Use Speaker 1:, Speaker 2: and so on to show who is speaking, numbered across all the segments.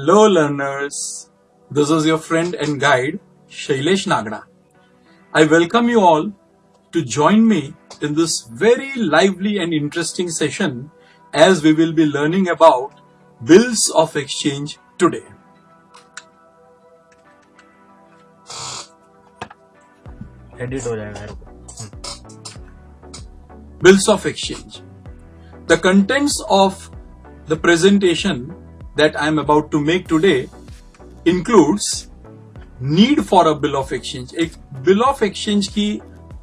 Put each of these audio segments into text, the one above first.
Speaker 1: Hello learners, this is your friend and guide Shailesh Nagda. I welcome you all to join me in this very lively and interesting session as we will be learning about bills of exchange today.
Speaker 2: Edit हो जाएगा यार.
Speaker 1: Bills of exchange. The contents of the presentation that I am about to make today includes need for a bill of exchange. एक bill of exchange की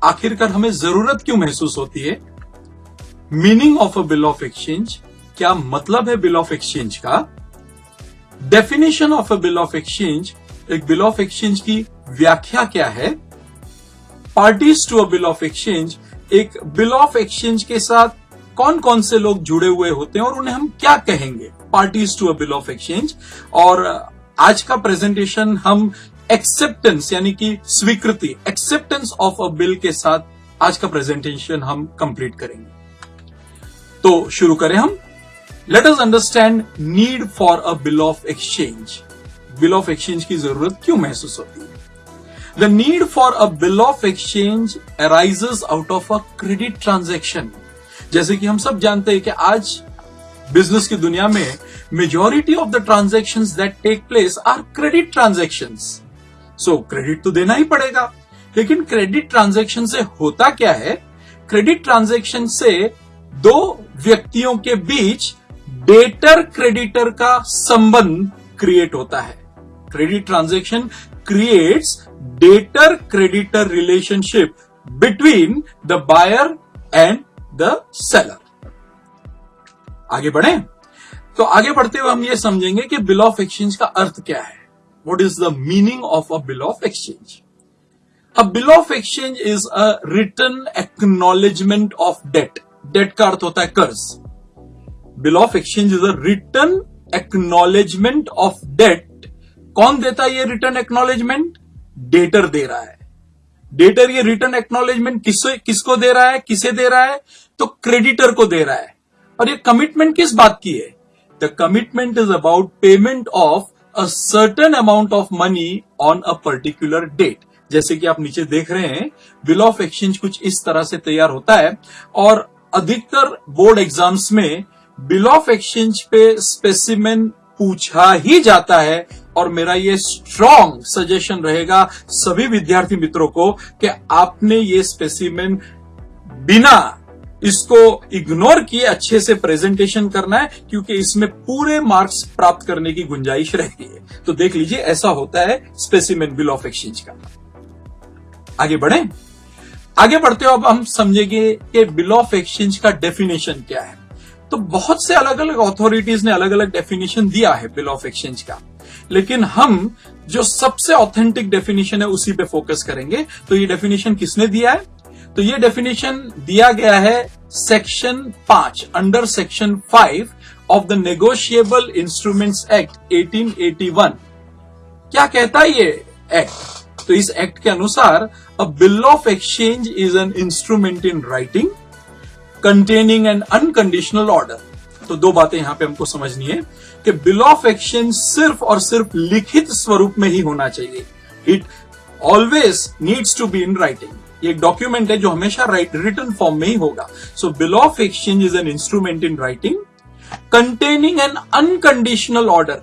Speaker 1: आखिरकार हमें जरूरत क्यों महसूस होती है? Meaning of a bill of exchange, क्या मतलब है बिल ऑफ एक्सचेंज का? Definition of a bill of exchange, एक बिल ऑफ एक्सचेंज की व्याख्या क्या है? Parties to a bill of exchange, एक बिल ऑफ एक्सचेंज के साथ कौन कौन से लोग जुड़े हुए होते हैं और उन्हें हम क्या कहेंगे? Parties to a bill of exchange. और आज का प्रेजेंटेशन हम एक्सेप्टेंस यानी कि स्वीकृति, एक्सेप्टेंस ऑफ अ बिल के साथ आज का प्रेजेंटेशन हम कंप्लीट करेंगे. तो शुरू करें हम. Let us understand need for a bill of exchange. Bill of exchange की जरूरत क्यों महसूस होती है? The need for a bill of exchange arises out of a credit transaction. जैसे कि हम सब जानते हैं कि आज बिजनेस की दुनिया में majority of the transactions that take place are credit transactions. So credit तो देना ही पड़ेगा, लेकिन क्रेडिट ट्रांजैक्शन से होता क्या है? क्रेडिट ट्रांजैक्शन से दो व्यक्तियों के बीच डेटर क्रेडिटर का संबंध क्रिएट होता है. Credit transaction creates debtor-creditor relationship between the buyer and the seller. आगे बढ़े तो आगे बढ़ते हुए हम ये समझेंगे कि बिल ऑफ एक्सचेंज का अर्थ क्या है. What is the meaning of a bill of exchange? A bill of exchange is a written acknowledgement of debt. Debt का अर्थ होता है कर्ज. Bill of exchange is a written acknowledgement of debt. कौन देता है ये रिटर्न एक्नॉलेजमेंट? डेटर दे रहा है. डेटर ये रिटर्न एक्नॉलेजमेंट किसको दे रहा है, किसे दे रहा है? तो क्रेडिटर को दे रहा है. और ये कमिटमेंट किस बात की है? The commitment is about payment of a certain amount of money on a particular date. जैसे कि आप नीचे देख रहे हैं, बिल ऑफ एक्सचेंज कुछ इस तरह से तैयार होता है. और अधिकतर बोर्ड एग्जाम्स में बिल ऑफ एक्सचेंज पे स्पेसिमेन पूछा ही जाता है. और मेरा ये स्ट्रॉन्ग सजेशन रहेगा सभी विद्यार्थी मित्रों को कि आपने ये स्पेसिमेन बिना इसको इग्नोर किए अच्छे से प्रेजेंटेशन करना है, क्योंकि इसमें पूरे मार्क्स प्राप्त करने की गुंजाइश रहती है. तो देख लीजिए, ऐसा होता है स्पेसिमेन बिल ऑफ एक्सचेंज का. आगे बढ़े. आगे बढ़ते हो अब हम समझेंगे कि बिल ऑफ एक्सचेंज का डेफिनेशन क्या है. तो बहुत से अलग अलग अथॉरिटीज ने अलग अलग डेफिनेशन दिया है बिल ऑफ एक्सचेंज का, लेकिन हम जो सबसे ऑथेंटिक डेफिनेशन है उसी पे फोकस करेंगे. तो ये डेफिनेशन किसने दिया है? तो ये डेफिनेशन दिया गया है section 5 under section 5 of the negotiable instruments act 1881. क्या कहता है ये एक्ट? तो इस एक्ट के अनुसार अ bill of exchange is an instrument in writing containing an unconditional order. तो दो बातें यहां पे हमको समझनी है कि बिल ऑफ एक्सचेंज सिर्फ और सिर्फ लिखित स्वरूप में ही होना चाहिए. It always needs to be in writing. ये एक डॉक्यूमेंट है जो हमेशा रिटन फॉर्म में ही होगा. So bill of exchange is an instrument in writing containing an unconditional order.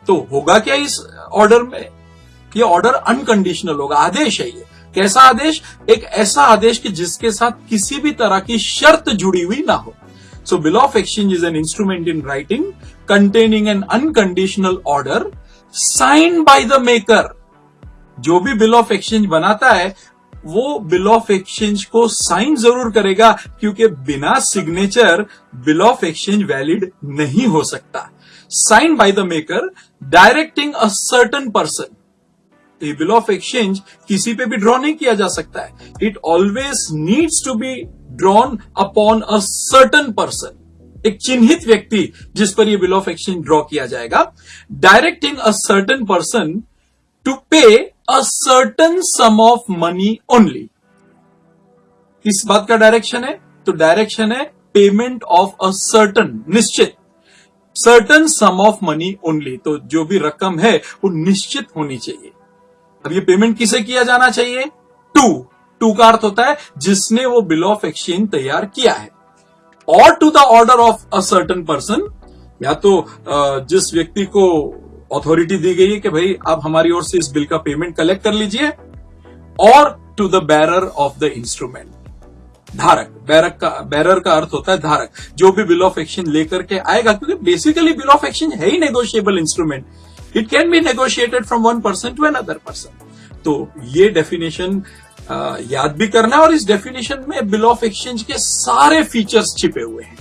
Speaker 1: तो होगा क्या इस ऑर्डर में? ये ऑर्डर अनकंडीशनल होगा. आदेश है ये. कैसा आदेश? एक ऐसा आदेश कि जिसके साथ किसी भी तरह की शर्त जुड़ी हुई ना हो. So bill of exchange is an instrument in writing containing an unconditional order sign by the maker. जो भी बिल ऑफ एक्सचेंज बनाता है वो बिल ऑफ एक्सचेंज को साइन जरूर करेगा, क्योंकि बिना signature bill of exchange valid नहीं हो सकता. Sign by the maker directing a certain person. ये बिल ऑफ एक्सचेंज किसी पे भी ड्रॉ नहीं किया जा सकता है. It always needs to be drawn upon a certain person. एक चिन्हित व्यक्ति जिस पर ये बिल ऑफ एक्सचेंज ड्रॉ किया जाएगा. Directing a certain person to pay a certain sum of money only. किस बात का डायरेक्शन है? तो डायरेक्शन है पेमेंट ऑफ अ सर्टेन, निश्चित certain sum of money only, तो जो भी रकम है वो निश्चित होनी चाहिए। अब ये पेमेंट किसे किया जाना चाहिए? टू का अर्थ होता है जिसने वो बिल ऑफ एक्सचेंज तैयार किया है, और to the order of a certain person, या तो जिस व्यक्ति को अथॉरिटी दी गई है कि भाई आप हमारी ओर से इस बिल का पेमेंट कलेक्ट कर लीजिए, और to the bearer of the instrument, धारक। बेरर का अर्थ होता है धारक, जो भी बिल ऑफ एक्सचेंज लेकर के आएगा, क्योंकि बेसिकली बिल ऑफ एक्सचेंज है ही negotiable instrument, it can be negotiated from one person to another person. तो ये डेफिनेशन याद भी करना है, और इस डेफिनेशन में बिल ऑफ एक्सचेंज के सारे फीचर्स छिपे हुए हैं।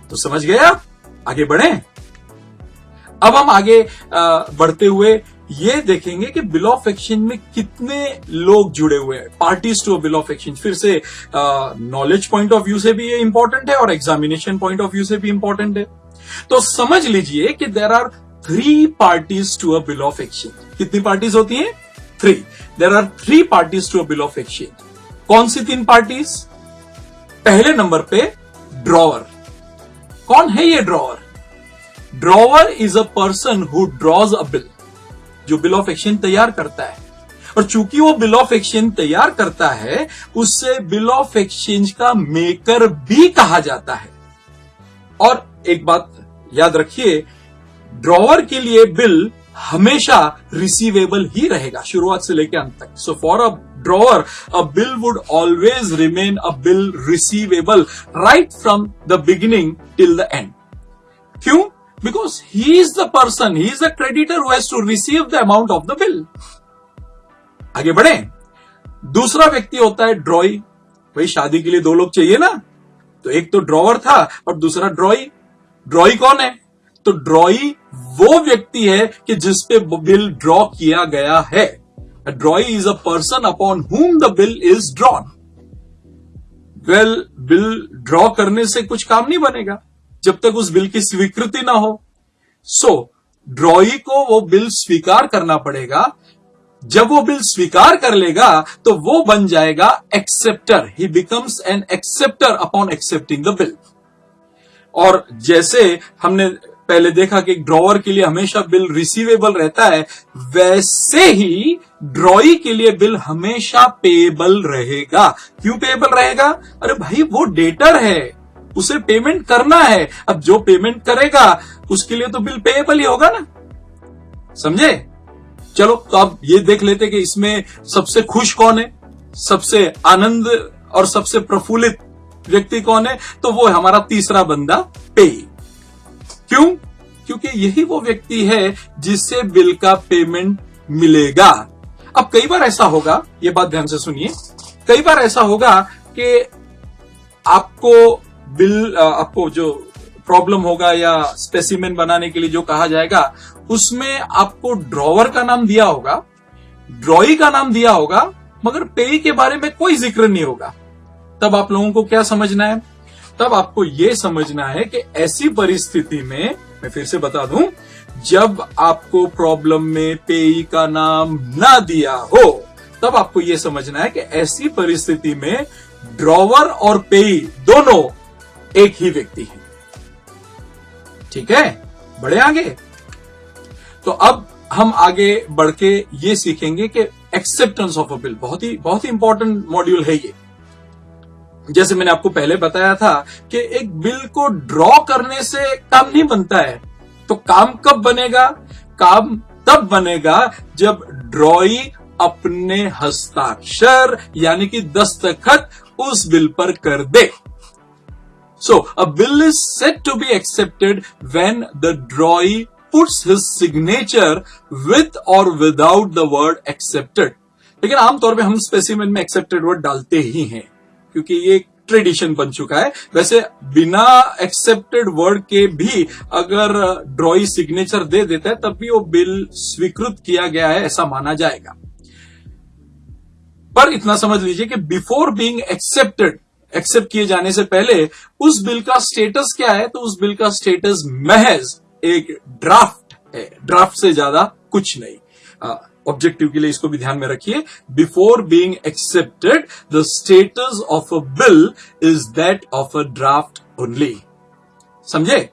Speaker 1: तो समझ गए आप? आगे बढ़े। अब हम आगे बढ़ते हुए ये देखेंगे कि बिल ऑफ एक्सचेंज में कितने लोग जुड़े हुए हैं, parties to a bill of exchange. फिर से नॉलेज पॉइंट ऑफ व्यू से भी ये इंपॉर्टेंट है और एग्जामिनेशन पॉइंट ऑफ व्यू से भी इंपॉर्टेंट है। तो समझ लीजिए कि there are 3 parties to a bill of exchange. कितनी पार्टीज होती हैं? 3। There are 3 parties to a bill of exchange. कौन सी 3 पार्टीज? पहले नंबर पे ड्रॉवर। कौन है ये drawer? Drawer is a person who draws a bill, जो बिल ऑफ एक्सचेंज तैयार करता है। और चूंकि वो बिल ऑफ एक्सचेंज तैयार करता है, उससे बिल ऑफ एक्सचेंज का मेकर भी कहा जाता है। और एक बात याद रखिए, ड्रॉवर के लिए बिल हमेशा रिसीवेबल ही रहेगा, शुरुआत से लेकर अंत तक। So for a drawer, a bill would always remain a bill receivable right from the beginning till the end. क्यों? Because he is the person, he is the creditor who has to receive the amount of the bill. आगे बढ़े। दूसरा व्यक्ति होता है ड्रॉई। भाई शादी के लिए 2 लोग चाहिए ना, तो एक तो ड्रॉवर था और दूसरा ड्रॉई। ड्रॉई कौन है? तो ड्रॉई वो व्यक्ति है कि जिसपे बिल ड्रॉ किया गया है। ड्रॉई is a person upon whom the bill is drawn. Well, bill draw करने से कुछ काम नहीं बनेगा जब तक उस बिल की स्वीकृति ना हो। सो ड्रॉई को वो बिल स्वीकार करना पड़ेगा। जब वो बिल स्वीकार कर लेगा तो वो बन जाएगा acceptor. He becomes N acceptor upon accepting the bill. और जैसे हमने पहले देखा कि ड्रॉवर के लिए हमेशा बिल रिसीवेबल रहता है, वैसे ही ड्रॉई के लिए बिल हमेशा पेएबल रहेगा। क्यों पेएबल रहेगा? अरे भाई वो डेटर है, उसे पेमेंट करना है। अब जो पेमेंट करेगा उसके लिए तो बिल पेएबल ही होगा ना, समझे? चलो तो अब ये देख लेते कि इसमें सबसे खुश कौन है, सबसे आनंद और सबसे प्रफुल्लित व्यक्ति कौन है? तो वो है हमारा तीसरा बंदा, पेई। क्यों? क्योंकि यही वो व्यक्ति है जिससे बिल का पेमेंट मिलेगा। अब कई बार ऐसा होगा, ये बात ध्यान से सुनिए, कई बार ऐसा होगा कि आपको जो प्रॉब्लम होगा या स्पेसिमेन बनाने के लिए जो कहा जाएगा, उसमें आपको ड्रॉवर का नाम दिया होगा, ड्रॉई का नाम दिया होगा, मगर पेई के बारे में कोई जिक्र नहीं होगा। तब आप लोगों को क्या समझना है? तब आपको यह समझना है कि ऐसी परिस्थिति में, मैं फिर से बता दूं, जब आपको प्रॉब्लम में पेई का नाम ना दिया हो, तब आपको यह समझना है कि ऐसी परिस्थिति में ड्रॉवर और पेई दोनों एक ही व्यक्ति है। ठीक है, बढ़े आगे। तो अब हम आगे बढ़ के ये सीखेंगे कि एक्सेप्टेंस ऑफ अ बिल बहुत ही इंपॉर्टेंट मॉड्यूल है ये। जैसे मैंने आपको पहले बताया था कि एक बिल को ड्रॉ करने से काम नहीं बनता है। तो काम कब बनेगा? काम तब बनेगा जब ड्रॉई अपने हस्ताक्षर यानी कि दस्तखत उस बिल पर कर दे। So, a bill is said to be accepted when the drawee puts his signature with or without the word accepted. लेकिन आमतौर पे हम स्पेसिमेन में accepted वर्ड डालते ही हैं, क्योंकि ये एक ट्रेडिशन बन चुका है। वैसे बिना एक्सेप्टेड वर्ड के भी अगर ड्रॉई सिग्नेचर दे देता है, तब भी वो बिल स्वीकृत किया गया है ऐसा माना जाएगा। पर इतना समझ लीजिए कि बिफोर बीइंग एक्सेप्ट किए जाने से पहले उस बिल का स्टेटस क्या है? तो उस बिल का स्टेटस महज एक ड्राफ्ट है, ड्राफ्ट से ज्यादा कुछ नहीं। ऑब्जेक्टिव के लिए इसको भी ध्यान में रखिए। Before being accepted, the status of a bill is that of a draft only. समझे?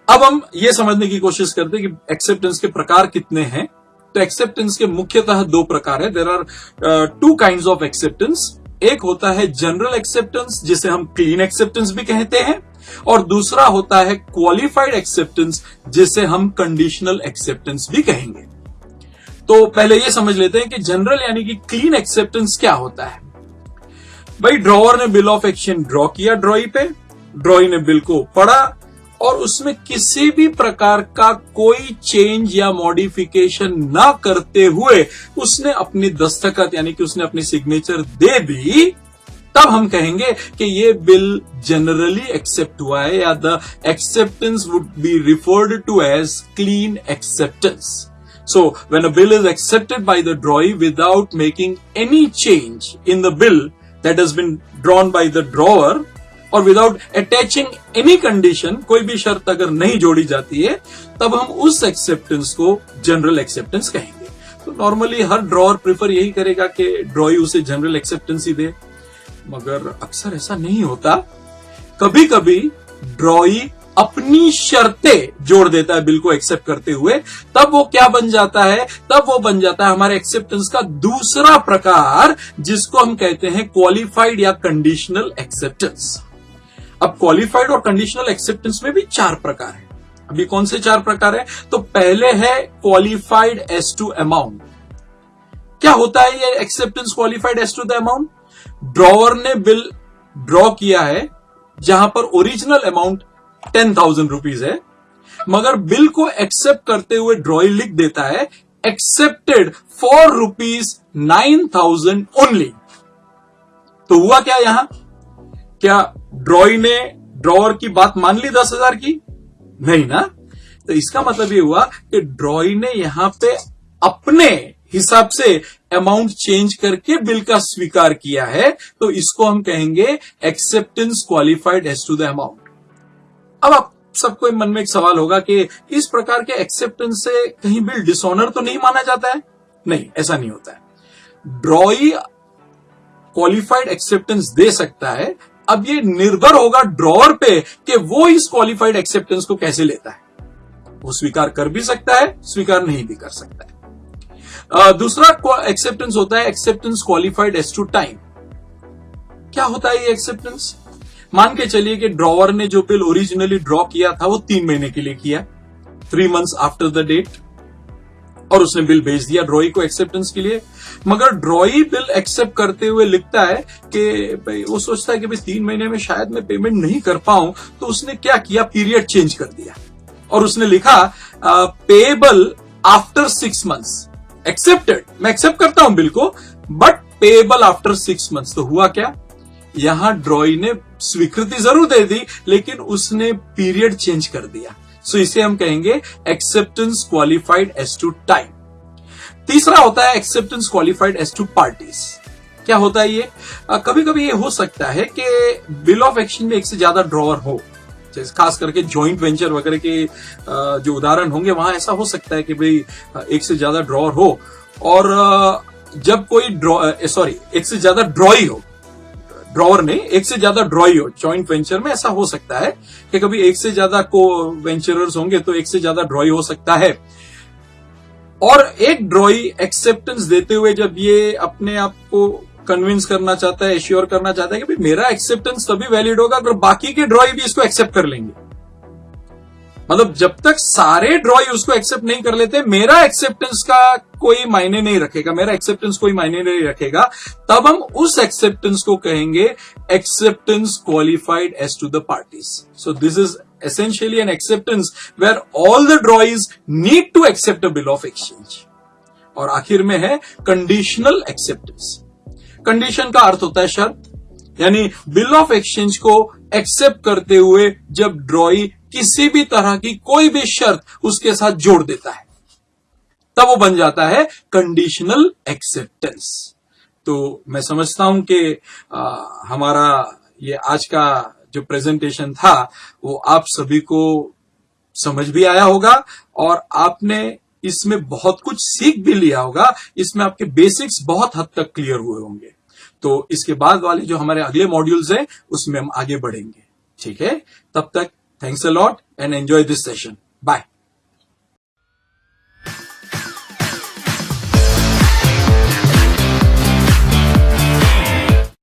Speaker 1: अब हम ये समझने की कोशिश करते हैं कि एक्सेप्टेंस के प्रकार कितने हैं। तो एक्सेप्टेंस के मुख्यतः दो प्रकार है। There are two kinds of acceptance. एक होता है जनरल एक्सेप्टेंस, जिसे हम क्लीन एक्सेप्टेंस भी कहते हैं, और दूसरा होता है क्वालिफाइड एक्सेप्टेंस, जिसे हम कंडीशनल एक्सेप्टेंस भी कहेंगे। तो पहले ये समझ लेते हैं कि जनरल यानी कि क्लीन एक्सेप्टेंस क्या होता है। भाई, ड्रॉवर ने बिल ऑफ एक्सचेंज ड्रॉ किया ड्रॉई पे, ड्रॉई ने बिल को पढ़ा और उसमें किसी भी प्रकार का कोई चेंज या मॉडिफिकेशन ना करते हुए उसने अपनी दस्तखत यानी कि उसने अपनी सिग्नेचर दे दी, तब हम कहेंगे कि ये बिल जनरली एक्सेप्ट हुआ है, या the acceptance would be referred to as clean acceptance. So, when a bill is accepted by the drawee without making any change in the bill that has been drawn by the drawer, और without attaching any condition, कोई भी शर्त अगर नहीं जोड़ी जाती है, तब हम उस एक्सेप्टेंस को जनरल एक्सेप्टेंस कहेंगे। तो नॉर्मली हर ड्रॉअर प्रेफर यही करेगा कि ड्रॉई उसे जनरल एक्सेप्टेंस ही दे, मगर अक्सर ऐसा नहीं होता। कभी कभी ड्रॉई अपनी शर्तें जोड़ देता है बिल को एक्सेप्ट करते हुए, तब वो क्या बन जाता है, तब वो बन जाता है हमारे एक्सेप्टेंस का दूसरा प्रकार, जिसको हम कहते हैं क्वालिफाइड या कंडीशनल एक्सेप्टेंस। अब क्वालिफाइड और कंडीशनल एक्सेप्टेंस में भी 4 प्रकार है। अभी कौन से 4 प्रकार है? तो पहले है क्वालिफाइड एज टू अमाउंट। क्या होता है ये acceptance qualified as to the amount? Drawer ने बिल ड्रॉ किया है जहां पर ओरिजिनल अमाउंट 10,000 रुपीज है, मगर बिल को एक्सेप्ट करते हुए ड्रॉई लिख देता है एक्सेप्टेड फॉर ₹9,000 ओनली। तो हुआ क्या यहां? क्या ड्रॉई ने ड्रॉवर की बात मान ली 10,000 की? नहीं ना। तो इसका मतलब ये हुआ कि ड्रॉई ने यहां पे अपने हिसाब से अमाउंट चेंज करके बिल का स्वीकार किया है, तो इसको हम कहेंगे acceptance qualified as to the amount. अब आप सबको मन में एक सवाल होगा कि इस प्रकार के एक्सेप्टेंस से कहीं बिल डिसऑनर तो नहीं माना जाता है? नहीं, ऐसा नहीं होता है। ड्रॉई क्वालिफाइड एक्सेप्टेंस दे सकता है। अब ये निर्भर होगा ड्रॉअर पे कि वो इस क्वालिफाइड एक्सेप्टेंस को कैसे लेता है। वो स्वीकार कर भी सकता है, स्वीकार नहीं भी कर सकता है। दूसरा एक्सेप्टेंस होता है acceptance qualified as to time. क्या होता है ये एक्सेप्टेंस? मान के चलिए कि ड्रॉवर ने जो बिल ओरिजिनली ड्रॉ किया था वो 3 महीने के लिए किया, 3 months आफ्टर द डेट, और उसने बिल भेज दिया ड्रॉई को एक्सेप्टेंस के लिए। मगर ड्रॉई बिल एक्सेप्ट करते हुए लिखता है कि भाई, वो सोचता है कि भाई 3 महीने में शायद मैं पेमेंट नहीं कर पाऊं, तो उसने क्या किया, पीरियड चेंज कर दिया और उसने लिखा पेएबल आफ्टर 6 months। एक्सेप्टेड, मैं एक्सेप्ट करता हूं बिल को, बट पेएबल आफ्टर 6 months। तो हुआ क्या, यहां ड्रॉई ने स्वीकृति जरूर दे दी, लेकिन उसने पीरियड चेंज कर दिया। सो इसे हम कहेंगे acceptance qualified as to time. तीसरा होता है acceptance qualified as to parties. क्या होता है ये? कभी कभी ये हो सकता है कि बिल ऑफ एक्सचेंज में एक से ज्यादा ड्रॉअर हो, खास करके जॉइंट वेंचर वगैरह के जो उदाहरण होंगे वहां ऐसा हो सकता है कि भाई एक से ज्यादा ड्रॉअर हो, और जब कोई एक से ज्यादा ड्रॉई हो, ड्रॉवर नहीं, एक से ज्यादा ड्रॉई हो। जॉइंट वेंचर में ऐसा हो सकता है कि कभी एक से ज्यादा को वेंचरर्स होंगे तो एक से ज्यादा ड्रॉई हो सकता है। और एक ड्रॉई एक्सेप्टेंस देते हुए जब ये अपने आप को कन्विंस करना चाहता है, एश्योर करना चाहता है कि भाई मेरा एक्सेप्टेंस तभी वैलिड होगा अगर बाकी के ड्रॉई भी इसको एक्सेप्ट कर लेंगे। मतलब जब तक सारे ड्रॉई उसको एक्सेप्ट नहीं कर लेते, मेरा एक्सेप्टेंस का कोई मायने नहीं रखेगा, मेरा एक्सेप्टेंस कोई मायने नहीं रखेगा, तब हम उस एक्सेप्टेंस को कहेंगे acceptance qualified as to the parties. So this is essentially an acceptance where all the drawees need to accept a bill of exchange। और आखिर में है कंडीशनल एक्सेप्टेंस। कंडीशन का अर्थ होता है शर्त, यानी बिल ऑफ एक्सचेंज को एक्सेप्ट करते हुए जब ड्रॉई किसी भी तरह की कोई भी शर्त उसके साथ जोड़ देता है, तब वो बन जाता है कंडीशनल एक्सेप्टेंस। तो मैं समझता हूं कि हमारा ये आज का जो प्रेजेंटेशन था वो आप सभी को समझ भी आया होगा और आपने इसमें बहुत कुछ सीख भी लिया होगा। इसमें आपके बेसिक्स बहुत हद तक क्लियर हुए होंगे। तो इसके बाद वाले जो हमारे अगले मॉड्यूल्स हैं उसमें हम आगे बढ़ेंगे। ठीक है, तब तक Thanks a lot and enjoy this session. Bye.